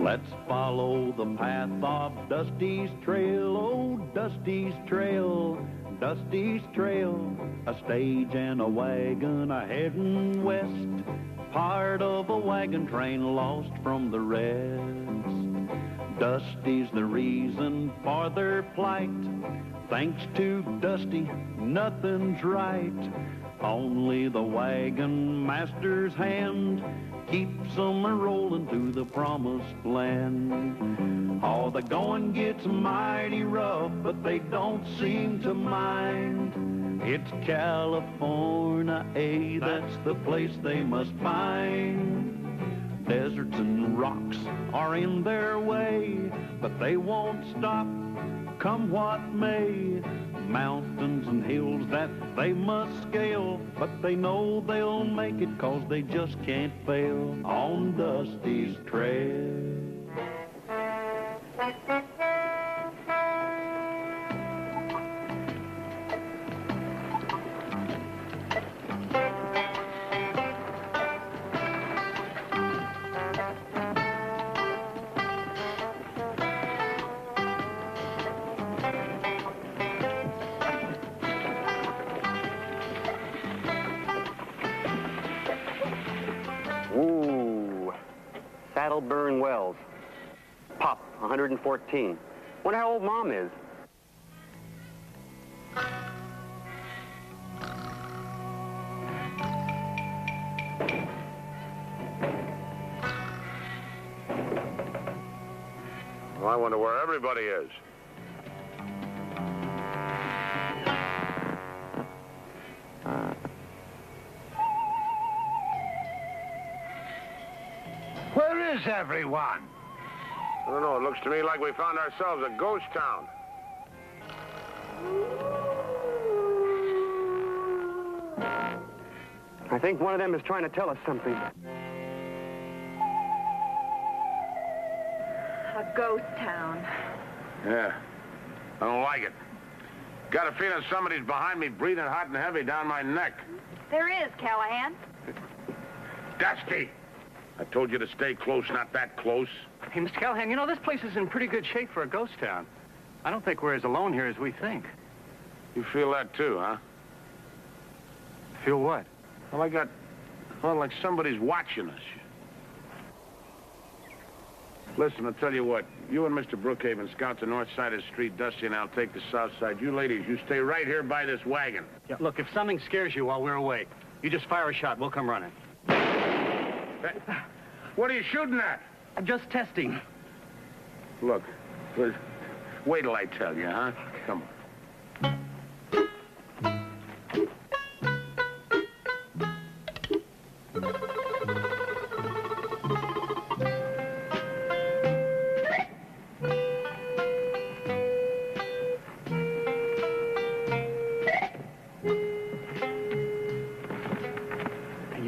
Let's follow the path of Dusty's trail, oh, Dusty's trail, Dusty's trail. A stage and a wagon a-heading west, part of a wagon train lost from the rest. Dusty's the reason for their plight. Thanks to Dusty, nothing's right. Only the wagon master's hand keeps them a-rolling to the promised land. Oh, the going gets mighty rough, but they don't seem to mind. It's California, that's the place they must find. Deserts and rocks are in their way, but they won't stop, come what may. Mountains and hills that they must scale, but they know they'll make it 'cause they just can't fail on Dusty's trail. Burn Wells. Pop, 114. Wonder how old Mom is. Well, I wonder where everybody is. Where is everyone? I don't know. It looks to me like we found ourselves a ghost town. I think one of them is trying to tell us something. A ghost town. Yeah. I don't like it. Got a feeling somebody's behind me breathing hot and heavy down my neck. There is, Callahan. Dusty! I told you to stay close, not that close. Hey, Mr. Callahan, you know, this place is in pretty good shape for a ghost town. I don't think we're as alone here as we think. You feel that too, huh? Feel what? Well, like somebody's watching us. Listen, I'll tell you what. You and Mr. Brookhaven scout the north side of the street. Dusty and I'll take the south side. You ladies, you stay right here by this wagon. Yeah, look, if something scares you while we're away, you just fire a shot. We'll come running. What are you shooting at? I'm just testing. Look, wait till I tell you, huh? Come on.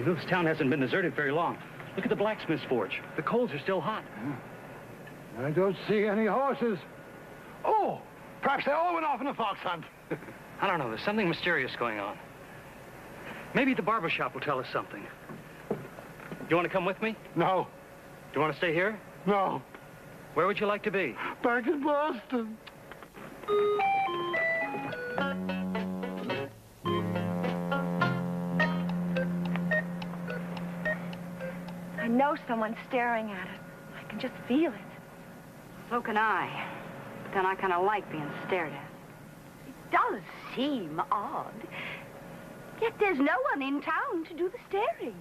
This town hasn't been deserted very long. Look at the blacksmith's forge. The coals are still hot. I don't see any horses. Oh, perhaps they all went off in a fox hunt. I don't know. There's something mysterious going on. Maybe the barber shop will tell us something. You want to come with me? No. Do you want to stay here? No. Where would you like to be? Back in Boston. I know someone's staring at it. I can just feel it. So can I. But then I kind of like being stared at. It does seem odd. Yet there's no one in town to do the staring.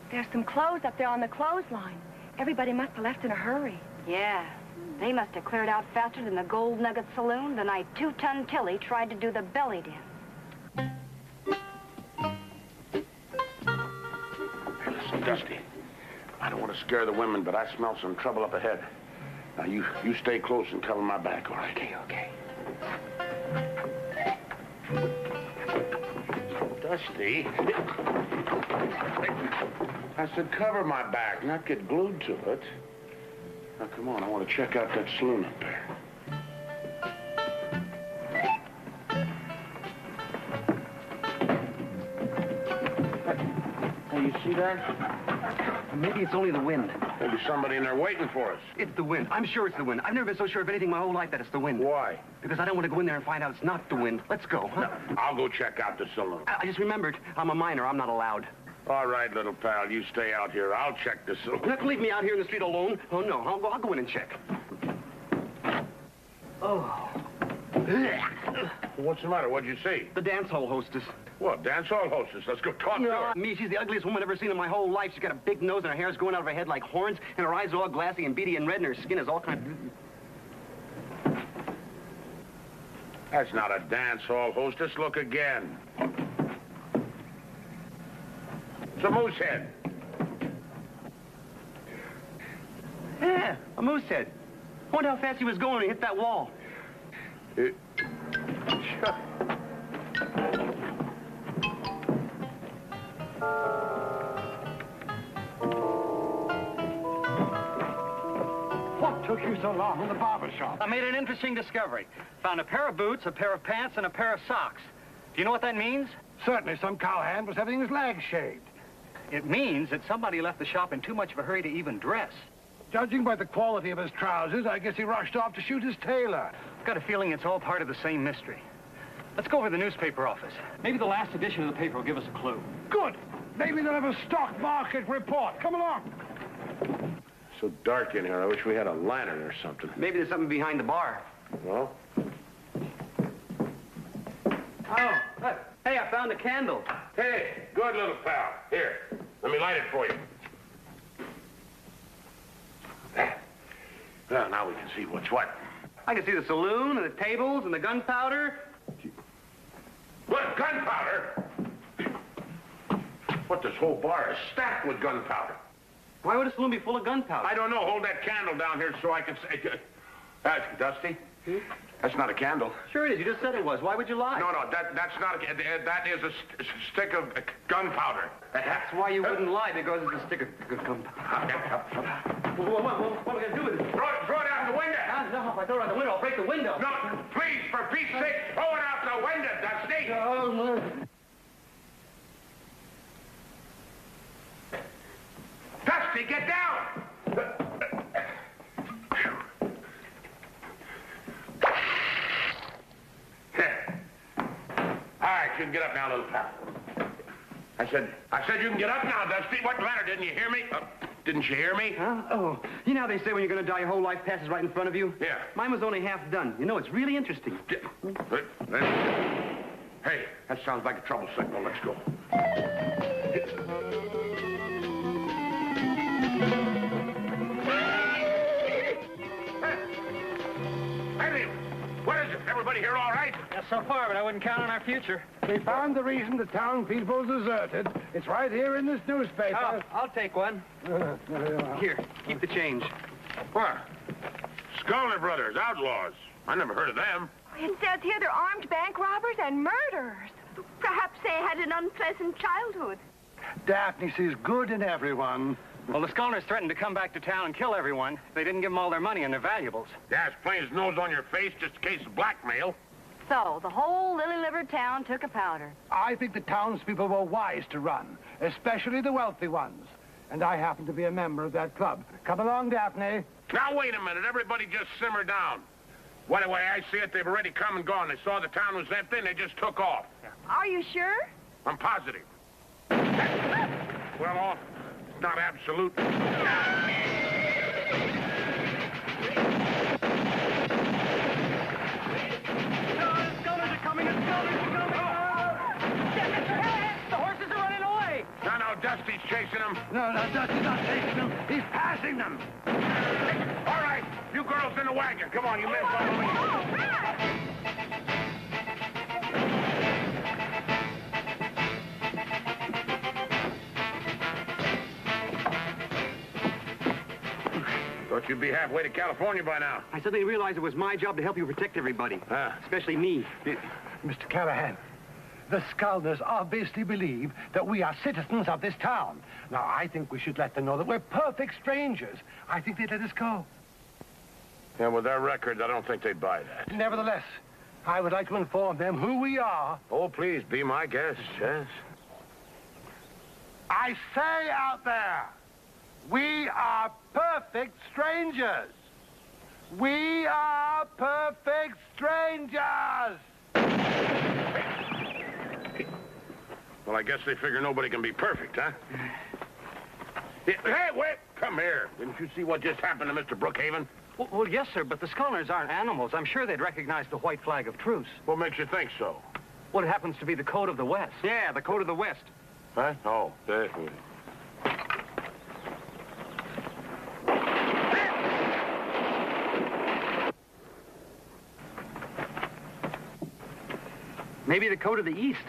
There's some clothes up there on the clothesline. Everybody must have left in a hurry. Yeah. They must have cleared out faster than the Gold Nugget Saloon the night 2-Ton Tilly tried to do the belly dance. Hey, listen, Dusty. I don't want to scare the women, but I smell some trouble up ahead. Now, you stay close and cover my back, all right? Okay. Dusty. I said cover my back, not get glued to it. Now, come on, I want to check out that saloon up there. Hey, you see that? Maybe it's only the wind. Maybe somebody in there waiting for us. It's the wind. I'm sure it's the wind. I've never been so sure of anything my whole life that it's the wind. Why? Because I don't want to go in there and find out it's not the wind. Let's go, huh? No, I'll go check out the saloon. I just remembered, I'm a minor. I'm not allowed. All right, little pal, you stay out here. I'll check the saloon. You're not going to leave me out here in the street alone? Oh, no. I'll go in and check. Oh. What's the matter? What'd you see? The dance hall hostess. What, dance hall hostess? Let's go talk to her. Me, she's the ugliest woman I've ever seen in my whole life. She's got a big nose and her hair's going out of her head like horns, and her eyes are all glassy and beady and red, and her skin is all kind of... That's not a dance hall hostess. Look again. It's a moose head. Yeah, a moose head. I wonder how fast he was going when he hit that wall. What took you so long in the barber shop? I made an interesting discovery. Found a pair of boots, a pair of pants, and a pair of socks. Do you know what that means? Certainly some cowhand was having his legs shaved. It means that somebody left the shop in too much of a hurry to even dress. Judging by the quality of his trousers, I guess he rushed off to shoot his tailor. I've got a feeling it's all part of the same mystery. Let's go over to the newspaper office. Maybe the last edition of the paper will give us a clue. Good. Maybe they'll have a stock market report. Come along. So dark in here. I wish we had a lantern or something. Maybe there's something behind the bar. Well? Oh, look. Hey, I found a candle. Hey, good little pal. Here, let me light it for you. Well, now we can see what's what. I can see the saloon and the tables and the gunpowder. What, gunpowder? What, this whole bar is stacked with gunpowder. Why would a saloon be full of gunpowder? I don't know. Hold that candle down here so I can say... Dusty? That's not a candle. Sure it is. You just said it was. Why would you lie? No, that's not a... That is a stick of gunpowder. That's why you wouldn't lie, because it's a stick of gunpowder. What are we going to do with it? Throw it out the window. No, if I throw it out the window, I'll break the window. No, please, for Pete's sake, throw it out the window, Dusty. Dusty, get down! All right, you can get up now, little pal. I said you can get up now, Dusty. What the matter? Didn't you hear me? Didn't you hear me? Huh? Oh, you know how they say when you're going to die, your whole life passes right in front of you? Yeah. Mine was only half done. You know, it's really interesting. Hey, that sounds like a trouble signal. Let's go. Hey, what is it? Everybody here all right? Yes, so far, but I wouldn't count on our future. We found the reason the town people deserted. It's right here in this newspaper. Oh, I'll take one. Here, keep the change. What? Sculler Brothers, outlaws. I never heard of them. It says here they're armed bank robbers and murderers. Perhaps they had an unpleasant childhood. Daphne sees good in everyone. Well, the Scullers threatened to come back to town and kill everyone. They didn't give them all their money and their valuables. Yeah, it's plain as nose on your face, just in case of blackmail. So, the whole lily-livered town took a powder. I think the townspeople were wise to run, especially the wealthy ones. And I happen to be a member of that club. Come along, Daphne. Now, wait a minute. Everybody just simmer down. Well, the way I see it, they've already come and gone. They saw the town was empty, and they just took off. Are you sure? I'm positive. Well, it's not absolute. Dusty's chasing them. No, Dusty's not chasing them. He's passing them. All right, you girls in the wagon. Come on, you men follow me. Thought you'd be halfway to California by now. I suddenly realized it was my job to help you protect everybody. Especially me. Mr. Callahan, the Scullers obviously believe that we are citizens of this town. Now, I think we should let them know that we're perfect strangers. I think they'd let us go. Yeah, with their records, I don't think they'd buy that. Nevertheless, I would like to inform them who we are. Oh, please, be my guest, yes. I say out there, We are perfect strangers. We are perfect strangers. Well, I guess they figure nobody can be perfect, huh? Hey, wait! Come here. Didn't you see what just happened to Mr. Brookhaven? Well, yes, sir, but the Scullners aren't animals. I'm sure they'd recognize the white flag of truce. What makes you think so? Well, it happens to be the code of the West. Yeah, the code of the West. Huh? Oh, Maybe the code of the East.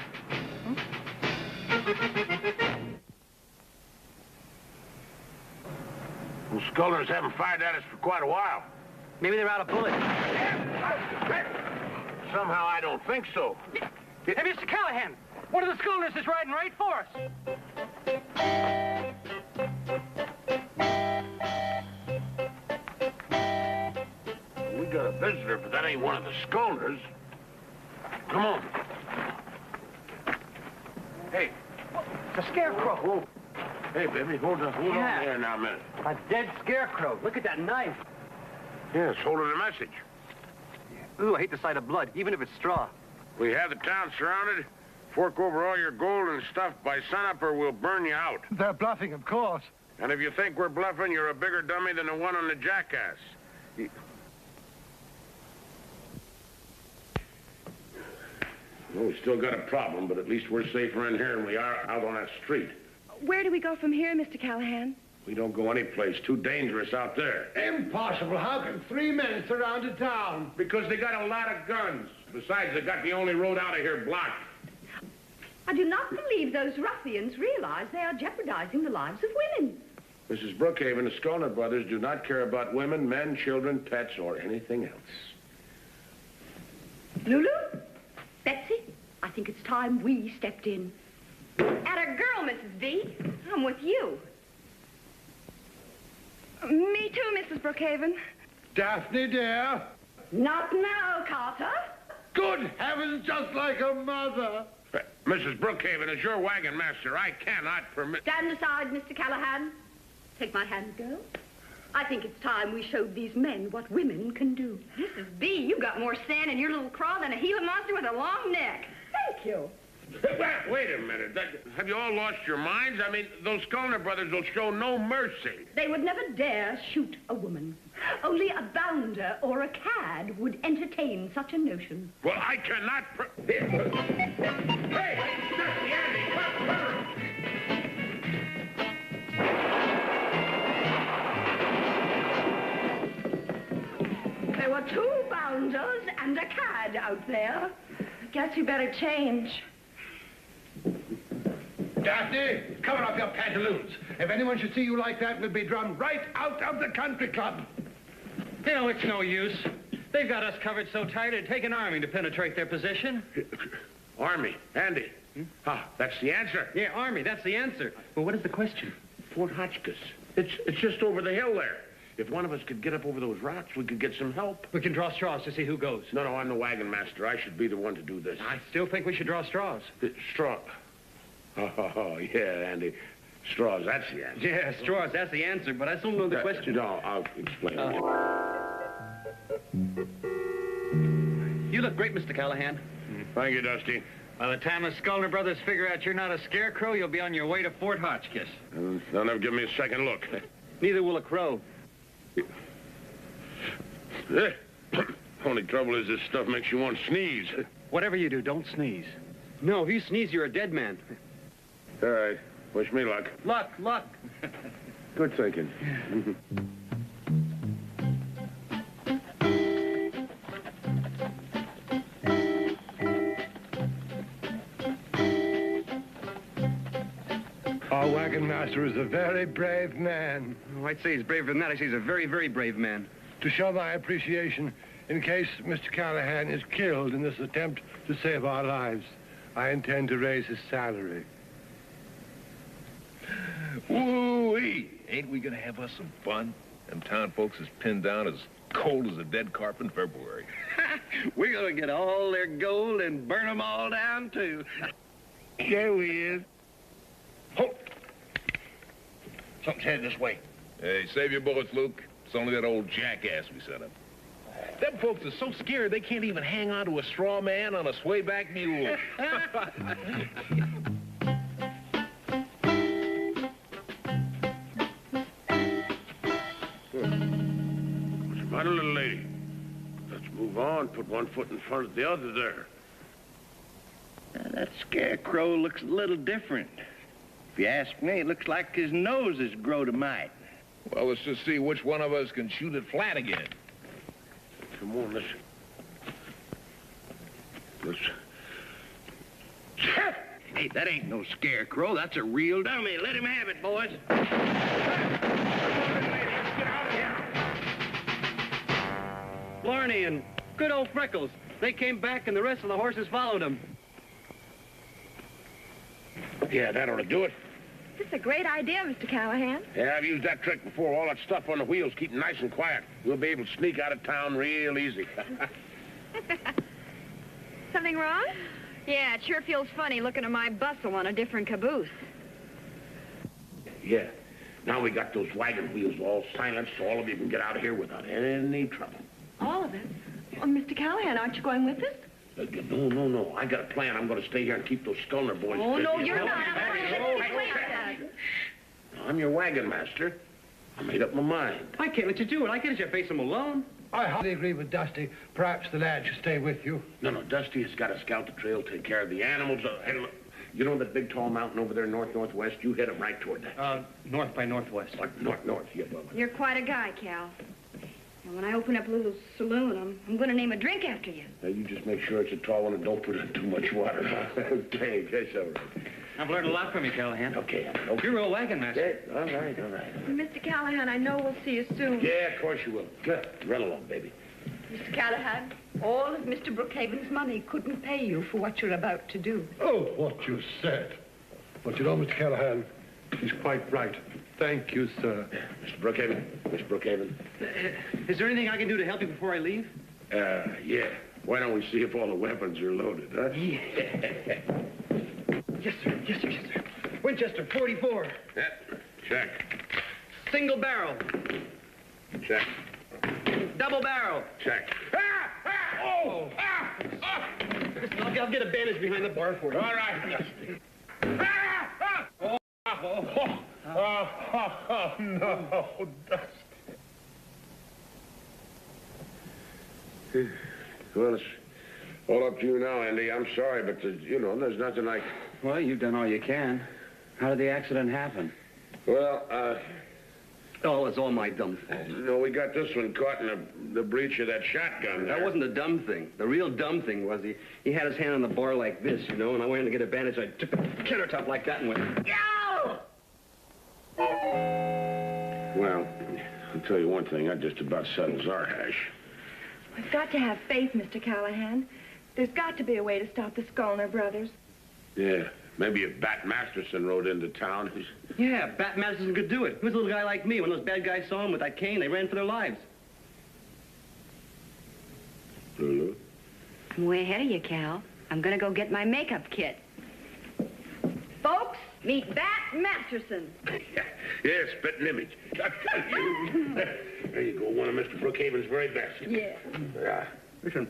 Well, Scullners haven't fired at us for quite a while. Maybe they're out of bullets. Somehow I don't think so. Hey, Mr. Callahan, one of the Scullners is riding right for us. We got a visitor, but that ain't one of the Scullners. Come on. Hey. It's a scarecrow. Whoa. Hey, baby, hold on there now a minute. A dead scarecrow. Look at that knife. Yeah, it's holding a message. Ooh, I hate the sight of blood, even if it's straw. We have the town surrounded. Fork over all your gold and stuff by sunup or we'll burn you out. They're bluffing, of course. And if you think we're bluffing, you're a bigger dummy than the one on the jackass. Well, we still got a problem, but at least we're safer in here than we are out on that street. Where do we go from here, Mr. Callahan? We don't go any place. Too dangerous out there. Impossible. How can 3 men surround a town? Because they got a lot of guns. Besides, they got the only road out of here blocked. I do not believe those ruffians realize they are jeopardizing the lives of women. Mrs. Brookhaven, the Scullner brothers do not care about women, men, children, pets, or anything else. Lulu? Betsy? I think it's time we stepped in. Atta girl, Mrs. V. I'm with you. Me too, Mrs. Brookhaven. Daphne, dear. Not now, Carter. Good heavens, just like a mother. Mrs. Brookhaven, as your wagon master, I cannot permit... Stand aside, Mr. Callahan. Take my hand, girl. I think it's time we showed these men what women can do. Mrs. B, you got more sand in your little craw than a Gila monster with a long neck. Thank you. Wait a minute. Have you all lost your minds? I mean, those Scullner brothers will show no mercy. They would never dare shoot a woman. Only a bounder or a cad would entertain such a notion. Well, I cannot... Hey! Dusty Andy! Come! There were 2 bounders and a cad out there. Guess you better change. Daphne, cover up your pantaloons. If anyone should see you like that, we'll be drummed right out of the country club. You know, it's no use. They've got us covered so tight it'd take an army to penetrate their position. Army. Andy. Ah, that's the answer. Yeah, army, that's the answer. Well, what is the question? Fort Hotchkiss. It's just over the hill there. If one of us could get up over those rocks, we could get some help. We can draw straws to see who goes. No, I'm the wagon master. I should be the one to do this. I still think we should draw straws. Straw. Oh, yeah, Andy. Straws, that's the answer. Yeah, straws, that's the answer, but I still don't know the question. No, I'll explain it. You look great, Mr. Callahan. Thank you, Dusty. By the time the Scullner brothers figure out you're not a scarecrow, you'll be on your way to Fort Hotchkiss. They'll never give me a second look. Neither will a crow. Only trouble is this stuff makes you want to sneeze. Whatever you do, don't sneeze. No, if you sneeze, you're a dead man. All right. Wish me luck. Luck, luck. Good thinking. Our wagon master is a very brave man. Oh, I'd say he's braver than that. I'd say he's a very, very brave man. To show my appreciation, in case Mr. Callahan is killed in this attempt to save our lives, I intend to raise his salary. Woo-wee! Ain't we gonna have us some fun? Them town folks is pinned down as cold as a dead carp in February. We're gonna get all their gold and burn them all down, too. There we is. Halt! Something's headed this way. Hey, save your bullets, Luke. It's only that old jackass we sent up. Them folks are so scared they can't even hang on to a straw man on a swayback mule. What's the matter, little lady? Let's move on. Put one foot in front of the other there. That scarecrow looks a little different. If you ask me, it looks like his nose has growed a mite. Well, let's just see which one of us can shoot it flat again. Come on, let's... Hey, that ain't no scarecrow. That's a real dummy. Let him have it, boys. Blarney and good old Freckles. They came back and the rest of the horses followed them. Yeah, that ought to do it. This is a great idea, Mr. Callahan. Yeah, I've used that trick before. All that stuff on the wheels, keep them nice and quiet. We'll be able to sneak out of town real easy. Something wrong? Yeah, it sure feels funny looking at my bustle on a different caboose. Yeah. Now we got those wagon wheels all silenced so all of you can get out of here without any trouble. All of it? Oh, Mr. Callahan, aren't you going with us? No. I got a plan. I'm going to stay here and keep those Skulner boys Oh, busy. no, you're not. I'm your wagon master. I made up my mind. I can't let you do it. I can't let you face them alone. I hardly agree with Dusty. Perhaps the lad should stay with you. No, Dusty has got to scout the trail, take care of the animals. Hey, look, you know that big tall mountain over there, northwest? You head him right toward that. North by northwest. North, yeah, well. You're quite a guy, Cal. And when I open up a little saloon, I'm going to name a drink after you. Now, you just make sure it's a tall one and don't put in too much water. Okay, that's all right. I've learned a lot from you, Callahan. Okay. You're a wagon master. Yeah, all right. Mr. Callahan, I know we'll see you soon. Yeah, of course you will. Good. Run along, baby. Mr. Callahan, all of Mr. Brookhaven's money couldn't pay you for what you're about to do. Oh, what you said. But you know, Mr. Callahan, he's quite right. Thank you, sir. Mr. Brookhaven. Is there anything I can do to help you before I leave? Yeah. Why don't we see if all the weapons are loaded, huh? Yeah. Yes, sir. Winchester, 44. Yeah. Check. Single barrel. Check. Double barrel. Check. Oh! Listen, I'll get a bandage behind the bar for you. All right. No, Dusty. Well, it's all up to you now, Andy. I'm sorry, but, there's nothing like... Well, you've done all you can. How did the accident happen? Well, Oh, it's all my dumb fault. we got this one caught in the breech of that shotgun there. That wasn't the dumb thing. The real dumb thing was he had his hand on the bar like this, and I went in to get a bandage. I took the countertop like that and went, yow! Well, I'll tell you one thing. That just about settles our hash. We've got to have faith, Mr. Callahan. There's got to be a way to stop the Skulner brothers. Yeah. Maybe if Bat Masterson rode into town. Yeah, Bat Madison could do it. He was a little guy like me. When those bad guys saw him with that cane, they ran for their lives. Lulu? I'm way ahead of you, Cal. I'm going to go get my makeup kit. Folks, meet Bat Masterson. Yeah, spitting image. There you go, one of Mr. Brookhaven's very best. Yeah. Listen.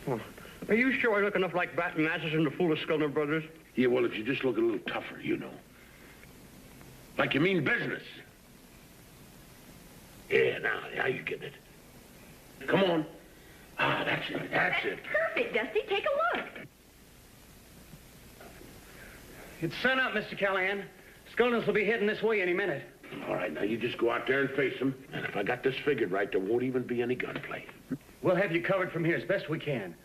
Oh, are you sure I look enough like Bat Masterson to fool the Skulner brothers? Yeah, well, if you just look a little tougher, Like you mean business. Yeah, now you get it. Come on. Ah, that's it. Perfect, Dusty. Take a look. It's sun up, Mr. Callahan. Skulners will be heading this way any minute. All right, now you just go out there and face them. And if I got this figured right, there won't even be any gunplay. We'll have you covered from here as best we can.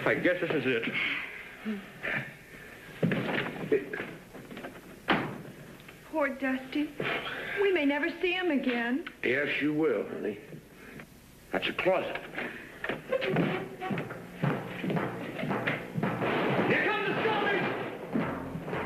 I guess this is it. Poor Dusty. We may never see him again. Yes, you will, honey. That's a closet. Here come the Skulners!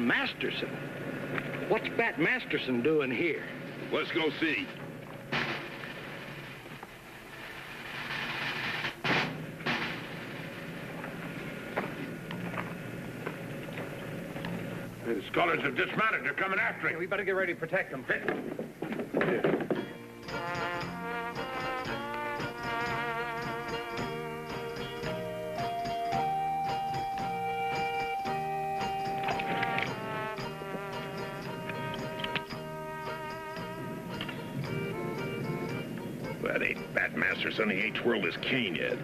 Masterson? What's Bat Masterson doing here? Let's go see. The scholars have dismounted. They're coming after him. We better get ready to protect them. That ain't Bat Masterson. He ain't twirled his cane yet.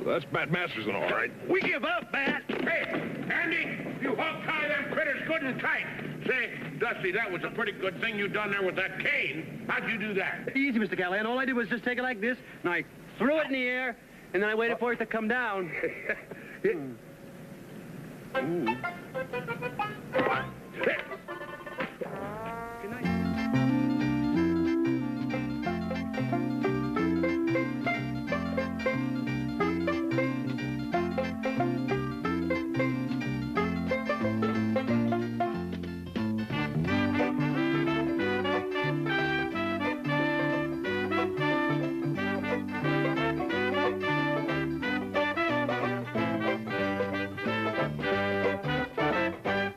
That's Bat Masterson, all right. We give up, Bat! Hey, Andy, you hog-tie them critters good and tight. Say, Dusty, that was a pretty good thing you done there with that cane. How'd you do that? Easy, Mr. Callahan. All I did was just take it like this, and I threw it in the air, and then I waited for it to come down.